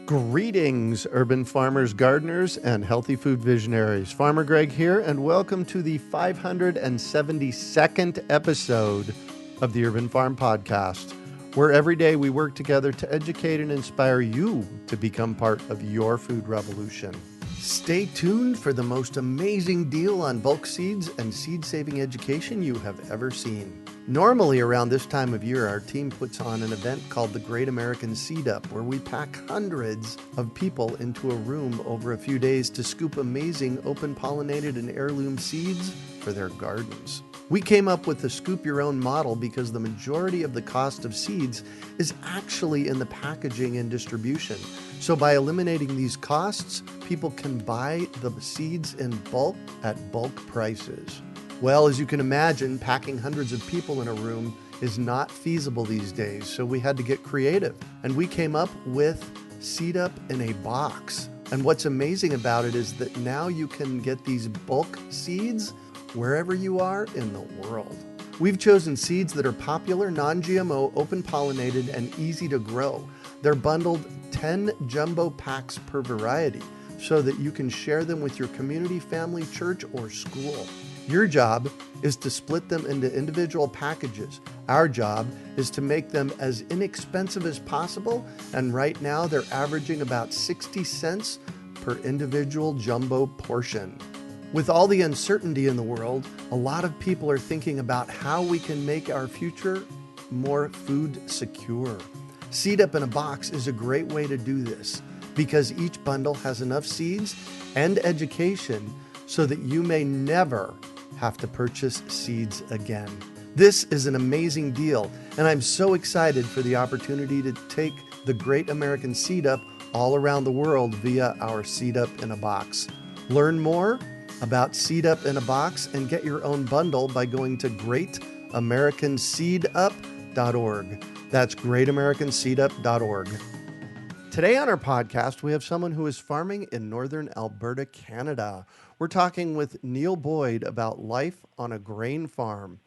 Greetings, urban farmers, gardeners, and healthy food visionaries. Farmer Greg here, and welcome to the 572nd episode of the Urban Farm Podcast, where every day we work together to educate and inspire you to become part of your food revolution. Stay tuned for the most amazing deal on bulk seeds and seed-saving education you have ever seen. Normally around this time of year, our team puts on an event called the Great American Seed Up, where we pack hundreds of people into a room over a few days to scoop amazing open-pollinated and heirloom seeds for their gardens. We came up with the Scoop Your Own model because the majority of the cost of seeds is actually in the packaging and distribution. So by eliminating these costs, people can buy the seeds in bulk at bulk prices. Well, as you can imagine, packing hundreds of people in a room is not feasible these days, so we had to get creative. And we came up with Seed Up in a Box. And what's amazing about it is that now you can get these bulk seeds wherever you are in the world. We've chosen seeds that are popular, non-GMO, open-pollinated, and easy to grow. They're bundled 10 jumbo packs per variety so that you can share them with your community, family, church, or school. Your job is to split them into individual packages. Our job is to make them as inexpensive as possible, and right now they're averaging about 60 cents per individual jumbo portion. With all the uncertainty in the world, a lot of people are thinking about how we can make our future more food secure. Seed Up in a Box is a great way to do this because each bundle has enough seeds and education so that you may never have to purchase seeds again. This is an amazing deal, and I'm so excited for the opportunity to take the Great American Seed Up all around the world via our Seed Up in a Box. Learn more about Seed Up in a Box and get your own bundle by going to greatamericanseedup.org. That's greatamericanseedup.org. Today on our podcast, we have someone who is farming in northern Alberta, Canada. We're talking with Neil Boyd about life on a grain farm.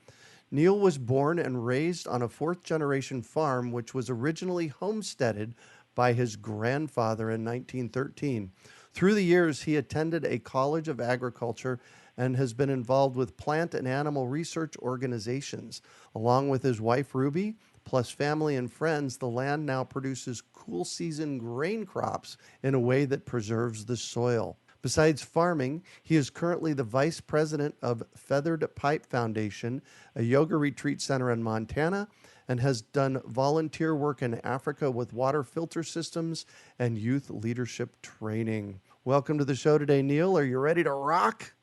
Neil was born and raised on a fourth-generation farm, which was originally homesteaded by his grandfather in 1913. Through the years, he attended a college of agriculture and has been involved with plant and animal research organizations. Along with his wife, Ruby, plus family and friends, the land now produces cool season grain crops in a way that preserves the soil. Besides farming, he is currently the vice president of Feathered Pipe Foundation, a yoga retreat center in Montana, and has done volunteer work in Africa with water filter systems and youth leadership training. Welcome to the show today, Neil. Are you ready to rock?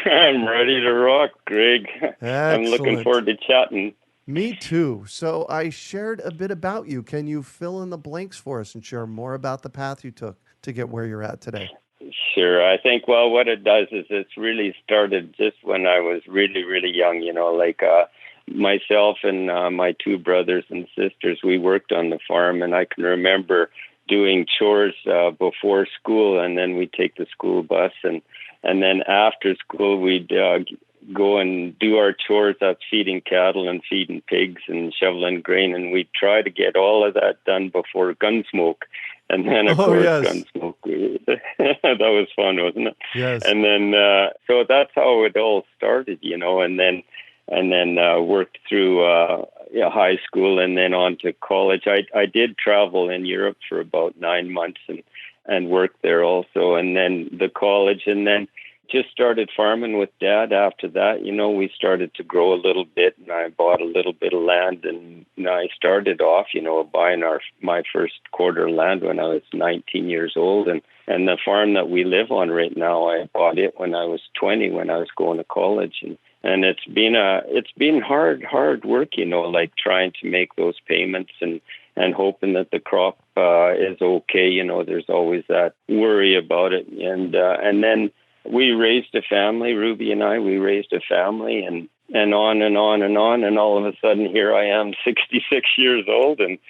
I'm ready to rock, Greg. I'm looking forward to chatting. Me too. So I shared a bit about you. Can you fill in the blanks for us and share more about the path you took to get where you're at today? Sure. I think, well, what it does is it's really started just when I was really, really young, myself and my two brothers and sisters, we worked on the farm, and I can remember doing chores before school, and then we'd take the school bus, and then after school we'd go and do our chores up feeding cattle and feeding pigs and shoveling grain, and we'd try to get all of that done before Gunsmoke. And then, of course, yes. Gunsmoke, that was fun, wasn't it? Yes. And then, so that's how it all started, and then worked through high school and then on to college. I did travel in Europe for about 9 months and worked there also, and then the college, and then just started farming with Dad after that. We started to grow a little bit, and I bought a little bit of land, and I started off, buying my first quarter land when I was 19 years old, and the farm that we live on right now, I bought it when I was 20, when I was going to college, and it's been hard work, trying to make those payments and hoping that the crop is okay. There's always that worry about it, and then we raised a family, Ruby and I. We raised a family, and on and on and on, and all of a sudden here I am, 66 years old, and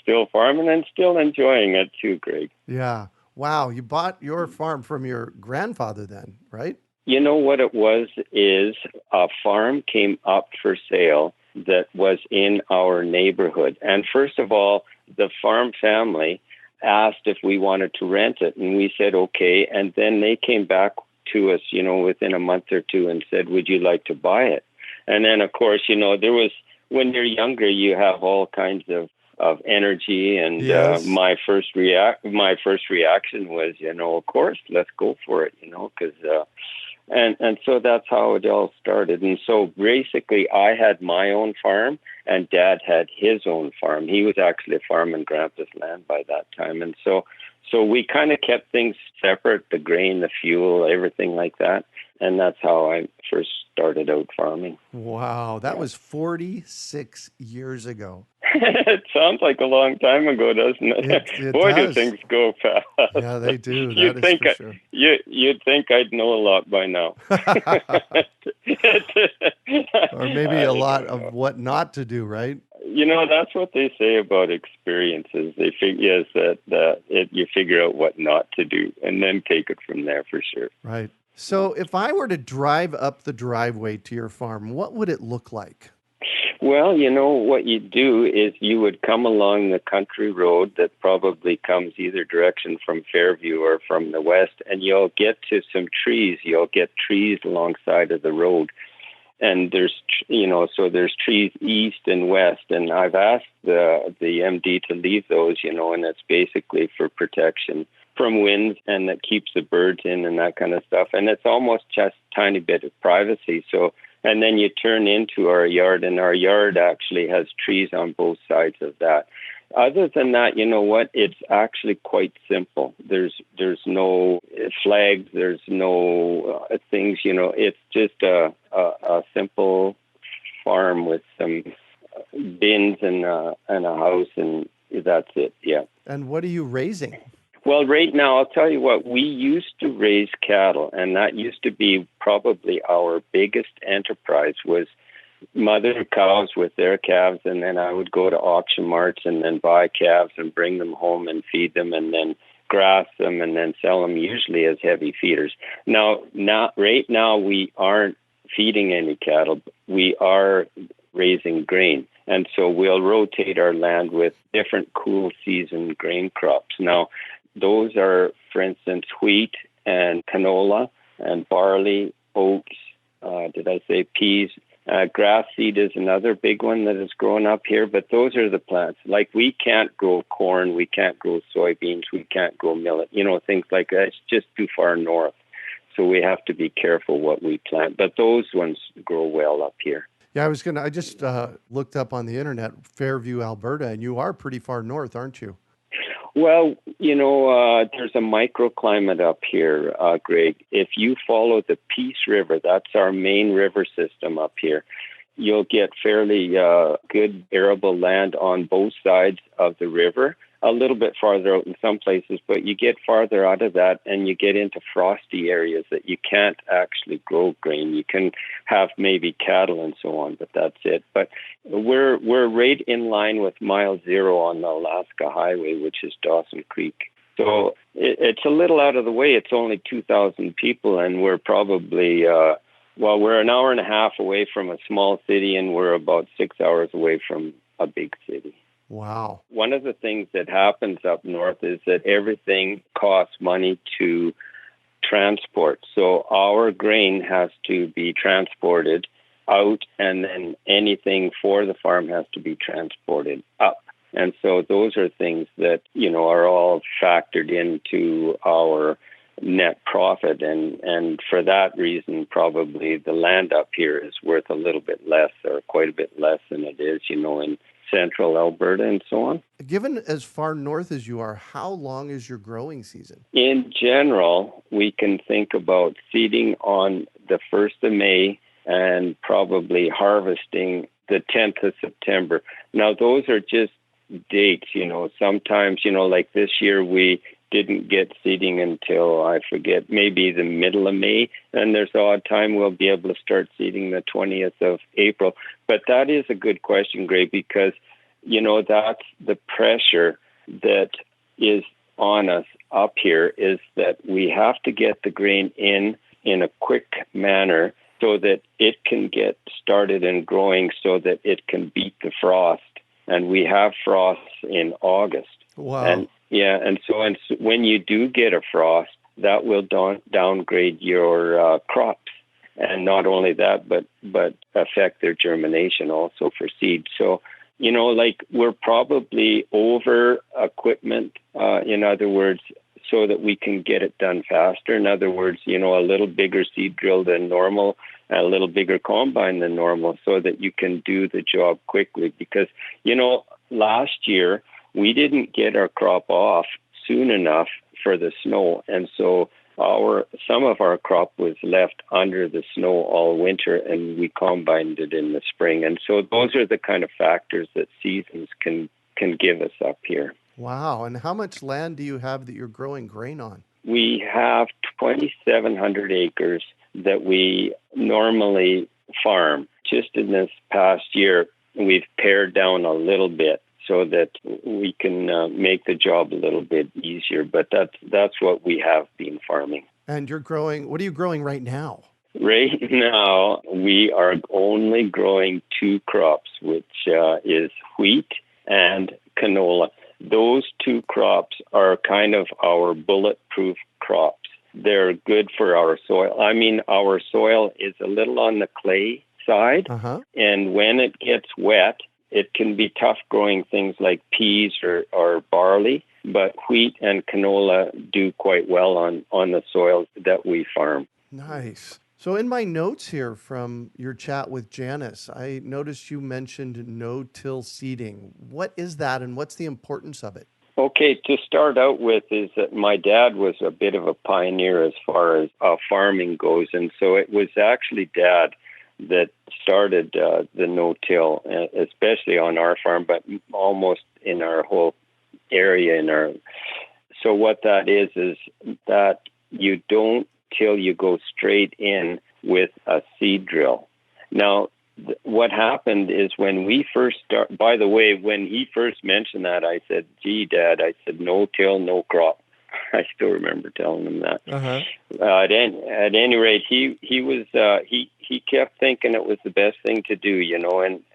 still farming and still enjoying it too, Greg. Yeah. Wow. You bought your farm from your grandfather then, right? You know what it was is a farm came up for sale that was in our neighborhood. And first of all, the farm family asked if we wanted to rent it, and we said okay. And then they came back to us, within a month or two and said, would you like to buy it? And then, of course, there was, when you're younger, you have all kinds of energy. And Yes. my first reaction was, of course, let's go for it, because and so that's how it all started. And so basically, I had my own farm, and Dad had his own farm. He was actually a farm on Grandpa's land by that time. And so we kind of kept things separate, the grain, the fuel, everything like that. And that's how I first started out farming. Wow, that was 46 years ago. It sounds like a long time ago, doesn't it? It Boy, does. do things go fast. Yeah, they do. You'd That is think for sure. You'd think I'd know a lot by now. Or maybe a lot of what not to do, right? That's what they say about experiences. They figure that you figure out what not to do, and then take it from there for sure. Right. So if I were to drive up the driveway to your farm, what would it look like? Well, what you do is you would come along the country road that probably comes either direction from Fairview or from the west, and you'll get to some trees. You'll get trees alongside of the road. And there's trees east and west. And I've asked the MD to leave those, and it's basically for protection from winds, and that keeps the birds in and that kind of stuff. And it's almost just a tiny bit of privacy. So, and then you turn into our yard, and our yard actually has trees on both sides of that. Other than that, it's actually quite simple. There's no flags, there's no things, it's just a simple farm with some bins and a house, and that's it, yeah. And what are you raising? Well, right now, I'll tell you what, we used to raise cattle, and that used to be probably our biggest enterprise, was mother cows with their calves, and then I would go to auction marts and then buy calves and bring them home and feed them and then grass them and then sell them, usually as heavy feeders. Right now we aren't feeding any cattle. We are raising grain. And so we'll rotate our land with different cool season grain crops. Now, those are, for instance, wheat and canola and barley, oats, peas. Grass seed is another big one that is growing up here, but those are the plants. Like, we can't grow corn, we can't grow soybeans, we can't grow millet, things like that. It's just too far north. So we have to be careful what we plant. But those ones grow well up here. Yeah, I just looked up on the internet, Fairview, Alberta, and you are pretty far north, aren't you? Well, there's a microclimate up here, Greg. If you follow the Peace River, that's our main river system up here, you'll get fairly good arable land on both sides of the river, a little bit farther out in some places, but you get farther out of that and you get into frosty areas that you can't actually grow grain. You can have maybe cattle and so on, but that's it. But we're right in line with mile 0 on the Alaska Highway, which is Dawson Creek. So it's a little out of the way. It's only 2,000 people, and we're probably, we're an hour and a half away from a small city, and we're about 6 hours away from a big city. Wow. One of the things that happens up north is that everything costs money to transport. So our grain has to be transported out, and then anything for the farm has to be transported up. And so those are things that, are all factored into our net profit. And for that reason, probably the land up here is worth a little bit less, or quite a bit less than it is, in central Alberta and so on. Given as far north as you are, how long is your growing season? In general, we can think about seeding on the 1st of May and probably harvesting the 10th of September. Now, those are just dates, sometimes, like this year we didn't get seeding until, I forget, maybe the middle of May, and there's an odd time we'll be able to start seeding the 20th of April. But that is a good question, Gray, because, that's the pressure that is on us up here, is that we have to get the grain in a quick manner so that it can get started and growing, so that it can beat the frost. And we have frosts in August. Wow. And so when you do get a frost, that will downgrade your crops. And not only that, but affect their germination also for seed. So, like we're probably over equipment, in other words, so that we can get it done faster. In other words, a little bigger seed drill than normal, a little bigger combine than normal, so that you can do the job quickly. Because, last year we didn't get our crop off soon enough for the snow. And so some of our crop was left under the snow all winter, and we combined it in the spring. And so those are the kind of factors that seasons can give us up here. Wow. And how much land do you have that you're growing grain on? We have 2,700 acres that we normally farm. Just in this past year, we've pared down a little bit so that we can make the job a little bit easier. But that's what we have been farming. And what are you growing right now? Right now, we are only growing 2 crops, which is wheat and canola. Those 2 crops are kind of our bulletproof crops. They're good for our soil. I mean, our soil is a little on the clay side, and when it gets wet, it can be tough growing things like peas or barley, but wheat and canola do quite well on the soils that we farm. Nice. So in my notes here from your chat with Janice, I noticed you mentioned no-till seeding. What is that, and what's the importance of it? Okay, to start out with is that my dad was a bit of a pioneer as far as farming goes, and so it was actually Dad that started the no-till, especially on our farm, but almost in our whole area. So what that is that you don't till, you go straight in with a seed drill. Now, what happened is when we first by the way, when he first mentioned that, I said, "Gee, Dad," I said, "no till, no crop." I still remember telling him that. At any rate, he kept thinking it was the best thing to do,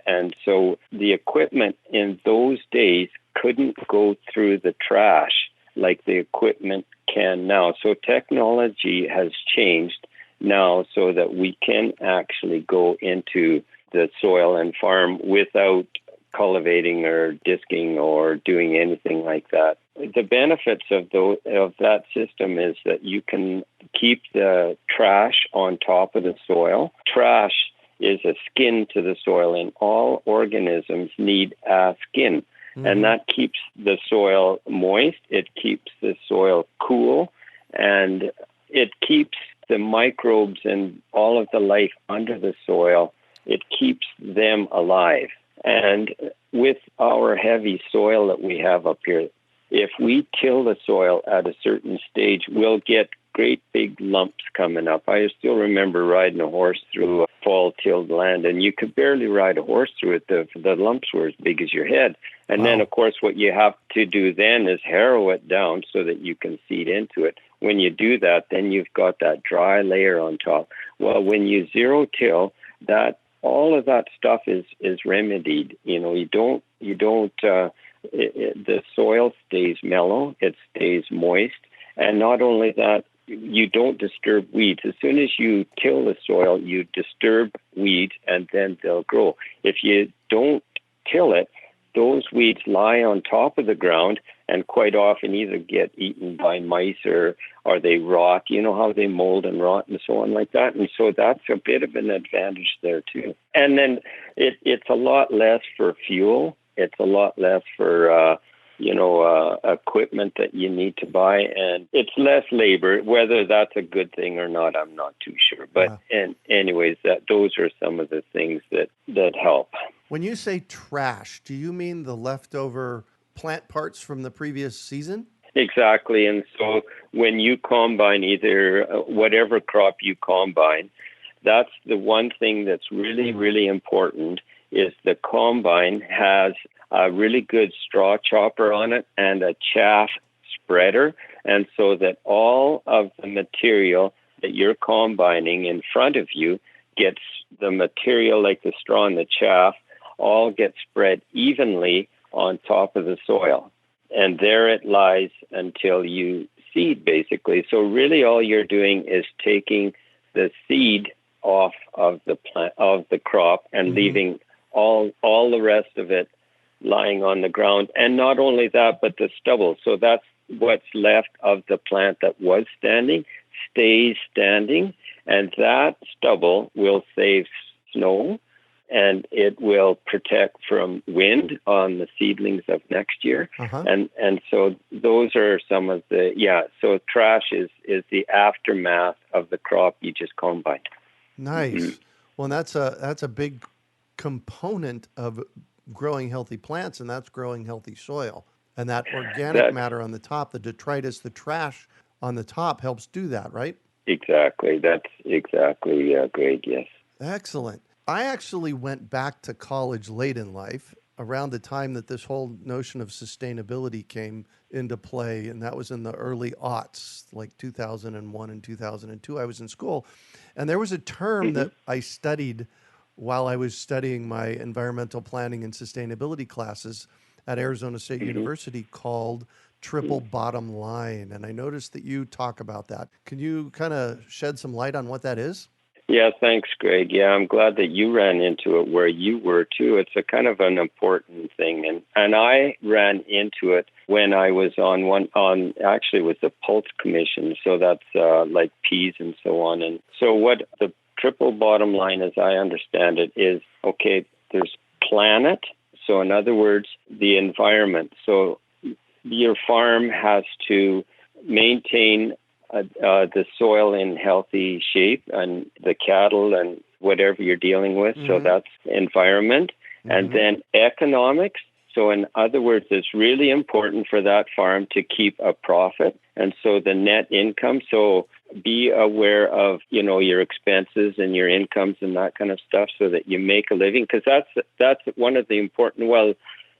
and so the equipment in those days couldn't go through the trash like the equipment can now. So technology has changed now so that we can actually go into the soil and farm without cultivating or disking or doing anything like that. The benefits of that system is that you can keep the trash on top of the soil. Trash is a skin to the soil, and all organisms need a skin. Mm-hmm. And that keeps the soil moist, it keeps the soil cool, and it keeps the microbes and all of the life under the soil, it keeps them alive. And with our heavy soil that we have up here, if we till the soil at a certain stage, we'll get great big lumps coming up. I still remember riding a horse through a fall-tilled land, and you could barely ride a horse through it. The lumps were as big as your head. And Wow. Then, of course, what you have to do then is harrow it down so that you can seed into it. When you do that, then you've got that dry layer on top. Well, when you zero-till, all of that stuff is remedied. The soil stays mellow, it stays moist, and not only that, you don't disturb weeds. As soon as you till the soil, you disturb weeds, and then they'll grow. If you don't till it, those weeds lie on top of the ground and quite often either get eaten by mice or they rot. You know how they mold and rot and so on like that. And so that's a bit of an advantage there too. And then it's a lot less for fuel. It's a lot less for equipment that you need to buy, and it's less labor. Whether that's a good thing or not, I'm not too sure. But anyways, those are some of the things that help. When you say trash, do you mean the leftover plant parts from the previous season? Exactly. And so when you combine either whatever crop you combine, that's the one thing that's really, really important is the combine has a really good straw chopper on it and a chaff spreader. And so that all of the material that you're combining in front of you gets the material like the straw and the chaff all get spread evenly on top of the soil. and there it lies until you seed, basically. So really all you're doing is taking the seed off of the plant, of the crop, and leaving all the rest of it lying on the ground. And not only that, but the stubble. So that's what's left of the plant that was standing stays standing, and that stubble will save snow, and it will protect from wind on the seedlings of next year. And so those are some of the, so trash is the aftermath of the crop you just combined. Nice. Well, that's a big component of growing healthy plants, and that's growing healthy soil. And that organic matter on the top, the detritus, the trash on the top helps do that, right? Exactly. That's exactly Greg, yes. Excellent. I actually went back to college late in life, around the time that this whole notion of sustainability came into play, and that was in the early aughts, like 2001 and 2002. I was in school, and there was a term that I studied while I was studying my environmental planning and sustainability classes at Arizona State University called triple bottom line. And I noticed that you talk about that. Can you kind of shed some light on what that is? Yeah, thanks, Greg. Yeah, I'm glad that you ran into it where you were too. It's a kind of an important thing. And I ran into it when I was actually was the Pulse Commission. So that's like peas and so on. And so what the triple bottom line, as I understand it, is, okay, there's planet. So in other words, the environment. So your farm has to maintain the soil in healthy shape, and the cattle and whatever you're dealing with. So that's environment. And then economics. So in other words, it's really important for that farm to keep a profit. And so the net income. So be aware of, your expenses and your incomes and that kind of stuff so that you make a living. Because that's one of the important,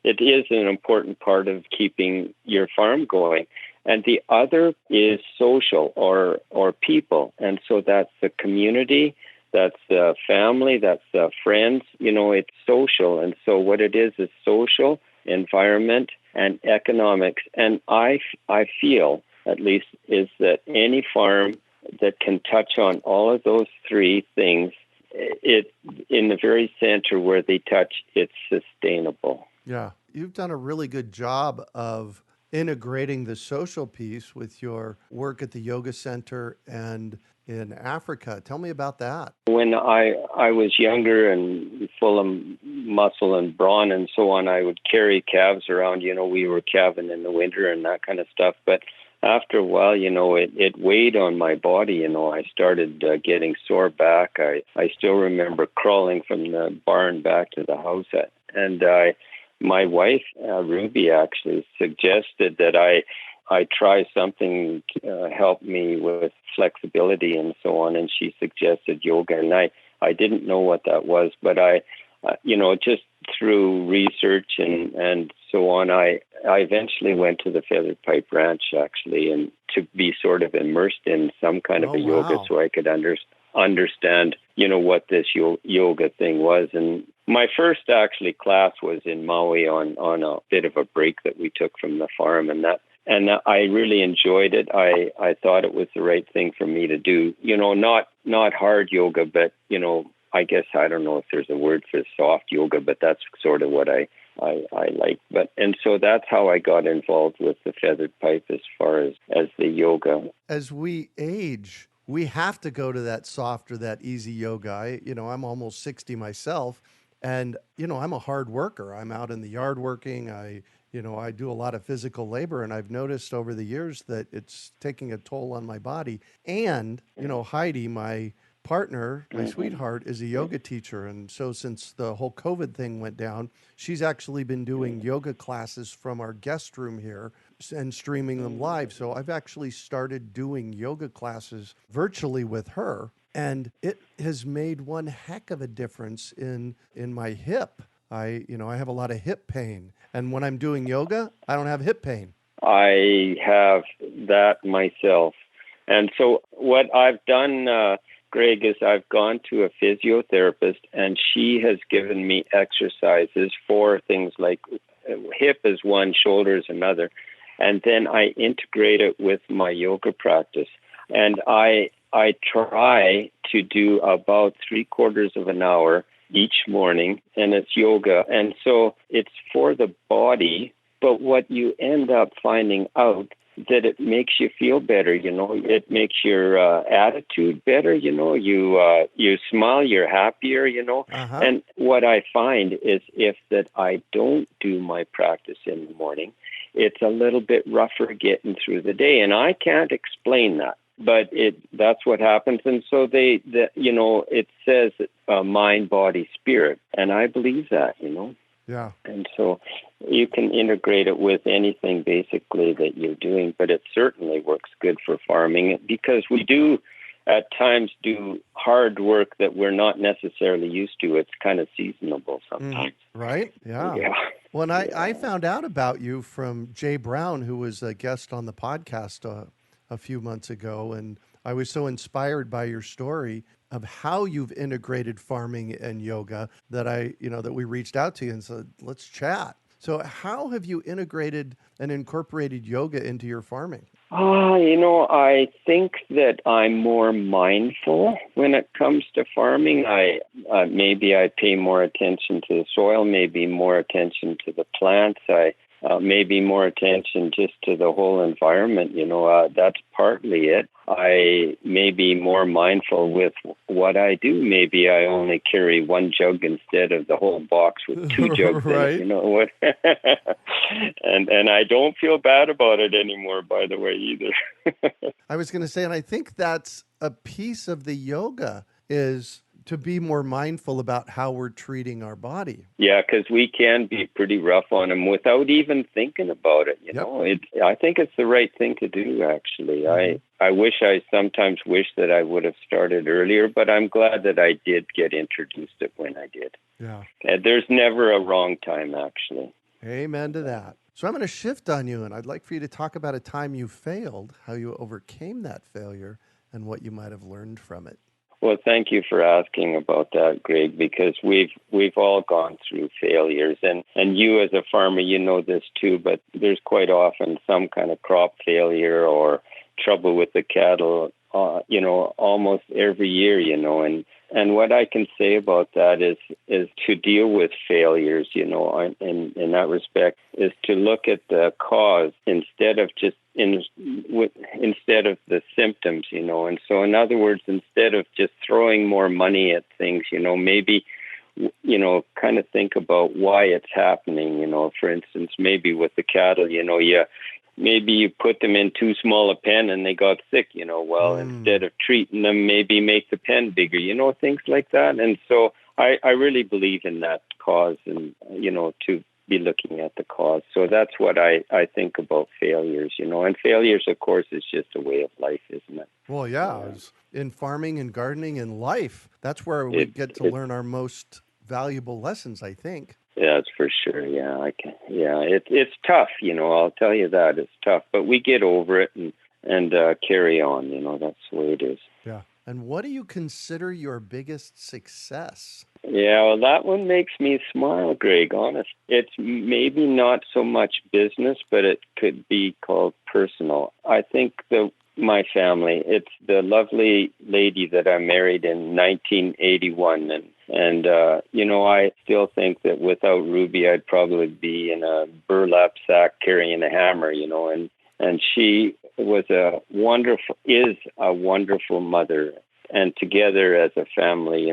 it is an important part of keeping your farm going. And the other is social or people. And so that's the community, that's the family, that's the friends, it's social. And so what it is social, environment, and economics. And I feel, at least, is that any farm that can touch on all of those three things, it in the very center where they touch, it's sustainable. Yeah. You've done a really good job of integrating the social piece with your work at the yoga center and in Africa. Tell me about that. When I was younger and full of muscle and brawn and so on, I would carry calves around. We were calving in the winter and that kind of stuff. But after a while, it weighed on my body. I started getting sore back. I still remember crawling from the barn back to the house. My wife, Ruby, actually suggested that I try something to help me with flexibility and so on, and she suggested yoga. And I didn't know what that was, but I just through research and so on, I eventually went to the Feathered Pipe Ranch, actually, and to be sort of immersed in some kind of a yoga so I could understand, what this yoga thing was. And my first actually class was in Maui on a bit of a break that we took from the farm, and I really enjoyed it. I thought it was the right thing for me to do. Not hard yoga, but I guess I don't know if there's a word for soft yoga, but that's sort of what I like. And so that's how I got involved with the Feathered Pipe as far as the yoga. As we age, we have to go to that soft or that easy yoga. I'm almost 60 myself, and I'm a hard worker. I'm out in the yard working. I do a lot of physical labor, and I've noticed over the years that it's taking a toll on my body. And Heidi, my partner, my sweetheart, is a yoga teacher. And so since the whole COVID thing went down, she's actually been doing yoga classes from our guest room here and streaming them live. So I've actually started doing yoga classes virtually with her, and it has made one heck of a difference in my hip. I have a lot of hip pain, and when I'm doing yoga, I don't have hip pain. I have that myself. And so what I've done, Greg, is I've gone to a physiotherapist, and she has given me exercises for things like hip is one, shoulder is another. And then I integrate it with my yoga practice. And I try to do about 3/4 of an hour each morning, and it's yoga. And so it's for the body, but what you end up finding out that it makes you feel better, it makes your attitude better, you smile, you're happier, Uh-huh. And what I find is if that I don't do my practice in the morning, it's a little bit rougher getting through the day, and I can't explain that. But that's what happens. And so it says mind, body, spirit. And I believe that, Yeah. And so you can integrate it with anything basically that you're doing, but it certainly works good for farming because we do at times do hard work that we're not necessarily used to. It's kind of seasonable sometimes. Right? Yeah. Yeah. Well, and I found out about you from Jay Brown, who was a guest on the podcast a few months ago, and I was so inspired by your story of how you've integrated farming and yoga that we reached out to you and said, let's chat. So how have you integrated and incorporated yoga into your farming? I think that I'm more mindful when it comes to farming. Maybe I pay more attention to the soil, maybe more attention to the plants. Maybe more attention just to the whole environment. That's partly it. I may be more mindful with what I do. Maybe I only carry one jug instead of the whole box with two jugs Right. in it. You know what? and I don't feel bad about it anymore, by the way, either. I was going to say, and I think that's a piece of the yoga is to be more mindful about how we're treating our body. Yeah, because we can be pretty rough on them without even thinking about it. I think it's the right thing to do, actually. Mm-hmm. I sometimes wish that I would have started earlier, but I'm glad that I did get introduced to it when I did. Yeah. There's never a wrong time, actually. Amen to that. So I'm going to shift on you, and I'd like for you to talk about a time you failed, how you overcame that failure, and what you might have learned from it. Well, thank you for asking about that, Greg, because we've all gone through failures, and you as a farmer, you know this too, but there's quite often some kind of crop failure or trouble with the cattle, almost every year, and what I can say about that is to deal with failures, in that respect, is to look at the cause instead of just instead of the symptoms, and so in other words, instead of just throwing more money at things, maybe kind of think about why it's happening. For instance, maybe with the cattle, maybe you put them in too small a pen and they got sick, instead of treating them, maybe make the pen bigger, things like that. And so I really believe in that cause and, to be looking at the cause. So that's what I think about failures, and failures, of course, is just a way of life, isn't it? Well, yeah, in farming and gardening and life, that's where we get to learn our most valuable lessons, I think. Yeah, that's for sure. Yeah, it's tough, I'll tell you that it's tough, but we get over it and carry on, that's the way it is. Yeah. And what do you consider your biggest success? Yeah, well, that one makes me smile, Greg, honest. It's maybe not so much business, but it could be called personal. I think my family, it's the lovely lady that I married in 1981. And I still think that without Ruby, I'd probably be in a burlap sack carrying a hammer, and she is a wonderful mother. And together as a family,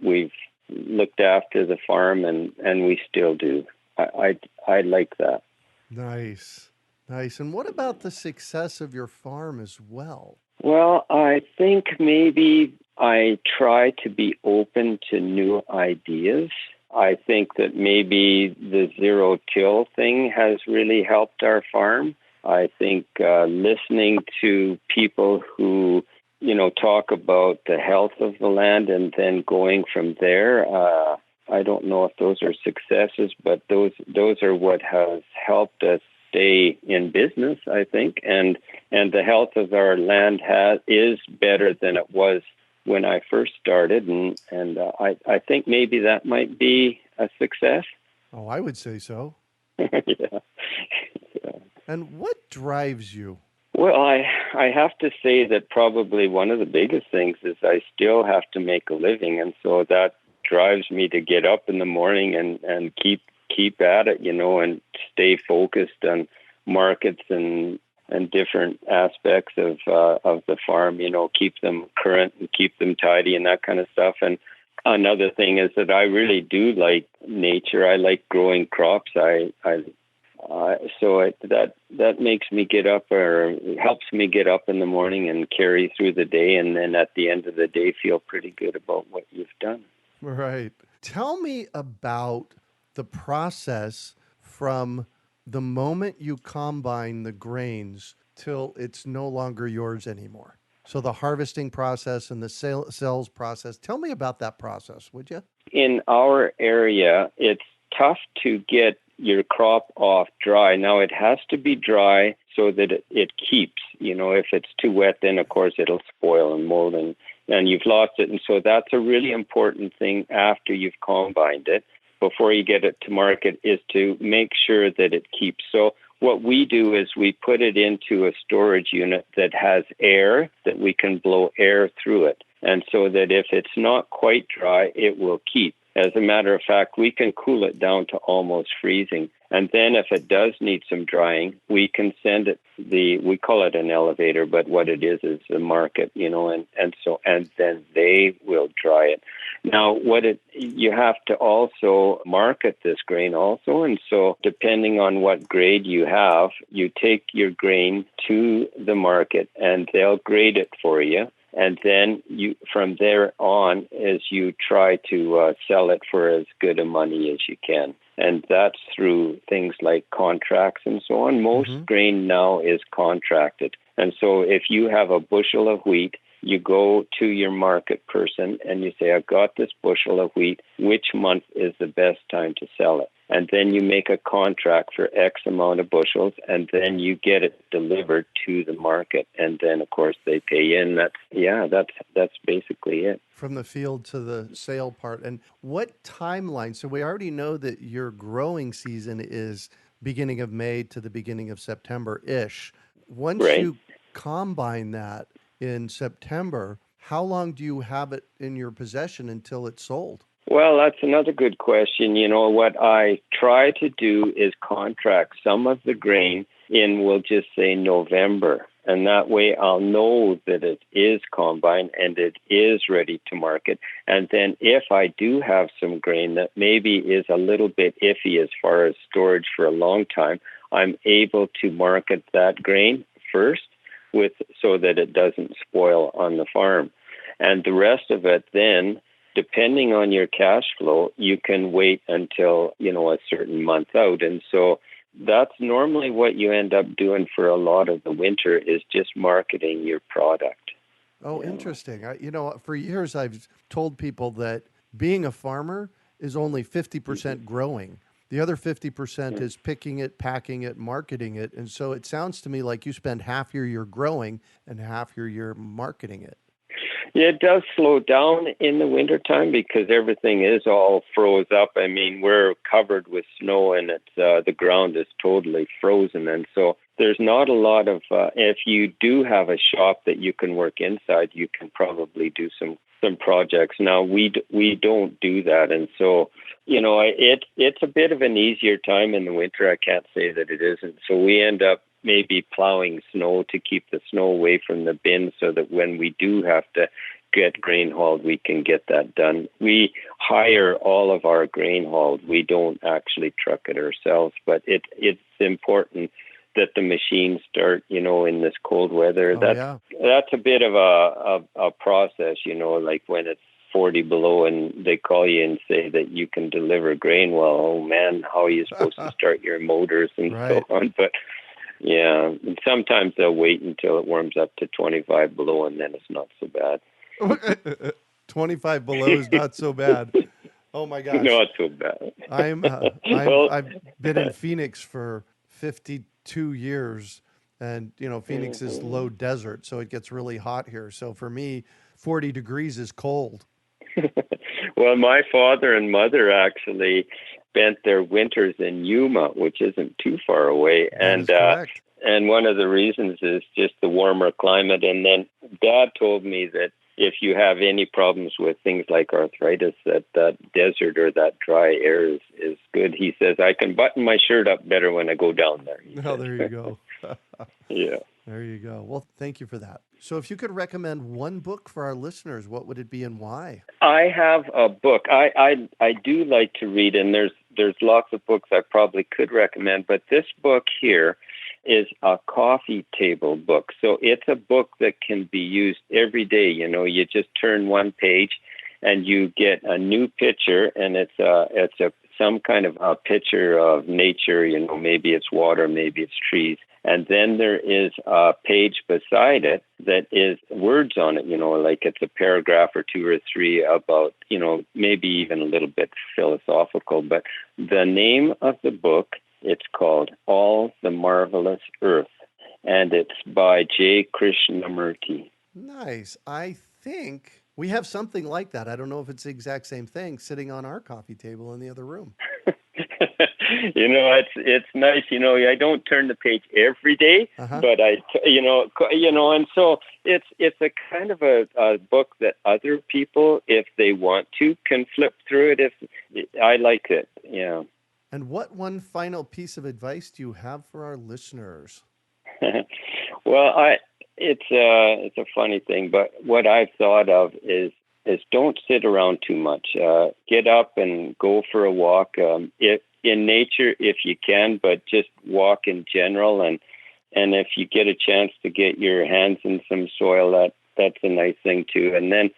we've looked after the farm and we still do. I like that. Nice. And what about the success of your farm as well? Well, I think maybe I try to be open to new ideas. I think that maybe the zero-till thing has really helped our farm. I think listening to people who, talk about the health of the land and then going from there, I don't know if those are successes, but those are what has helped us stay in business, I think, and the health of our land is better than it was when I first started, and I think maybe that might be a success. Oh, I would say so. Yeah. And what drives you? Well, I have to say that probably one of the biggest things is I still have to make a living, and so that drives me to get up in the morning and keep at it, and stay focused on markets and different aspects of the farm, keep them current and keep them tidy and that kind of stuff. And another thing is that I really do like nature. I like growing crops. That makes me get up, or helps me get up in the morning and carry through the day, and then at the end of the day feel pretty good about what you've done. Right. Tell me about the process from the moment you combine the grains till it's no longer yours anymore. So the harvesting process and the sales process. Tell me about that process, would you? In our area, it's tough to get your crop off dry. Now, it has to be dry so that it keeps. If it's too wet, then of course it'll spoil and mold and you've lost it. And so that's a really important thing after you've combined it, before you get it to market, is to make sure that it keeps. So what we do is we put it into a storage unit that has air, that we can blow air through it. And so that if it's not quite dry, it will keep. As a matter of fact, we can cool it down to almost freezing. And then if it does need some drying, we can send it we call it an elevator, but what it is the market, and then they will dry it. Now, you have to also market this grain also. And so depending on what grade you have, you take your grain to the market and they'll grade it for you. And then from there on, as you try to sell it for as good a money as you can. And that's through things like contracts and so on. Most grain now is contracted. And so if you have a bushel of wheat, you go to your market person and you say, I've got this bushel of wheat. Which month is the best time to sell it? And then you make a contract for X amount of bushels, and then you get it delivered to the market. And then, of course, they pay you. And that's basically it. From the field to the sale part. And what timeline? So we already know that your growing season is beginning of May to the beginning of September-ish. Once you combine that in September, how long do you have it in your possession until it's sold? Well, that's another good question. What I try to do is contract some of the grain in, we'll just say November. And that way I'll know that it is combined and it is ready to market. And then if I do have some grain that maybe is a little bit iffy as far as storage for a long time, I'm able to market that grain first so that it doesn't spoil on the farm. And the rest of it then, depending on your cash flow, you can wait until, a certain month out. And so that's normally what you end up doing for a lot of the winter, is just marketing your product. Oh, interesting. For years I've told people that being a farmer is only 50% growing. The other 50% is picking it, packing it, marketing it. And so it sounds to me like you spend half your year growing and half your year marketing it. Yeah, it does slow down in the wintertime because everything is all froze up. I mean, we're covered with snow and the ground is totally frozen. And so there's not a lot of, if you do have a shop that you can work inside, you can probably do some projects. Now, we don't do that. And so, it's a bit of an easier time in the winter. I can't say that it isn't. So we end up maybe plowing snow to keep the snow away from the bin so that when we do have to get grain hauled, we can get that done. We hire all of our grain hauled. We don't actually truck it ourselves, but it's important that the machines start, in this cold weather. That's a bit of a process, like when it's 40 below and they call you and say that you can deliver grain. Well, oh man, how are you supposed to start your motors and so on? But yeah, and sometimes they'll wait until it warms up to 25 below and then it's not so bad. 25 below is not so bad. Oh my gosh. Not so bad. I've been in Phoenix for 52 years and, Phoenix is low desert, so it gets really hot here. So for me, 40 degrees is cold. Well, my father and mother actually, spent their winters in Yuma, which isn't too far away. That is correct. And one of the reasons is just the warmer climate. And then Dad told me that if you have any problems with things like arthritis, that desert or that dry air is good. He says, I can button my shirt up better when I go down there. Oh, there you go. Yeah. There you go. Well, thank you for that. So if you could recommend one book for our listeners, what would it be and why? I have a book. I do like to read, and there's lots of books I probably could recommend, but this book here is a coffee table book. So it's a book that can be used every day. You know, you just turn one page and you get a new picture, and it's some kind of a picture of nature. You know, maybe it's water, maybe it's trees. And then there is a page beside it that is words on it, you know, like it's a paragraph or two or three about, you know, maybe even a little bit philosophical. But the name of the book, it's called All the Marvelous Earth, and it's by J. Krishnamurti. Nice. I think we have something like that. I don't know if it's the exact same thing sitting on our coffee table in the other room. You know, it's nice. You know, I don't turn the page every day, but and so it's a kind of a book that other people, if they want to, can flip through it. I like it, yeah. And what one final piece of advice do you have for our listeners? Well, it's a funny thing, but what I've thought of is don't sit around too much. Get up and go for a walk. In nature, if you can, but just walk in general. And if you get a chance to get your hands in some soil, that's a nice thing too. And then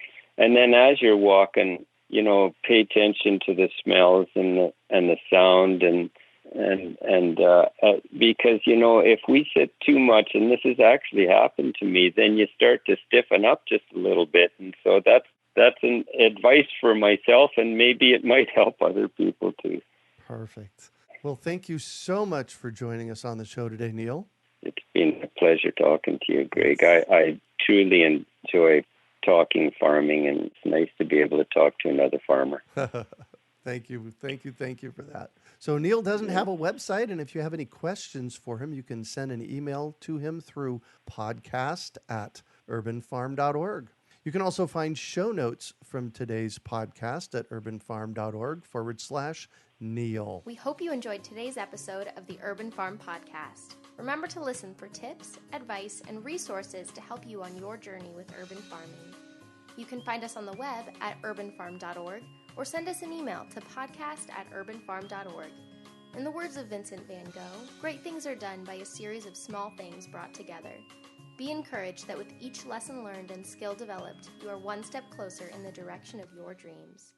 as you're walking, you know, pay attention to the smells and the sound and because, you know, if we sit too much, and this has actually happened to me, then you start to stiffen up just a little bit. And so that's an advice for myself, and maybe it might help other people too. Perfect. Well, thank you so much for joining us on the show today, Neil. It's been a pleasure talking to you, Greg. I truly enjoy talking farming, and it's nice to be able to talk to another farmer. Thank you for that. So Neil doesn't have a website, and if you have any questions for him, you can send an email to him through podcast@urbanfarm.org. You can also find show notes from today's podcast at urbanfarm.org/Neil. We hope you enjoyed today's episode of the Urban Farm Podcast. Remember to listen for tips, advice, and resources to help you on your journey with urban farming. You can find us on the web at urbanfarm.org or send us an email to podcast@urbanfarm.org. In the words of Vincent van Gogh, great things are done by a series of small things brought together. Be encouraged that with each lesson learned and skill developed, you are one step closer in the direction of your dreams.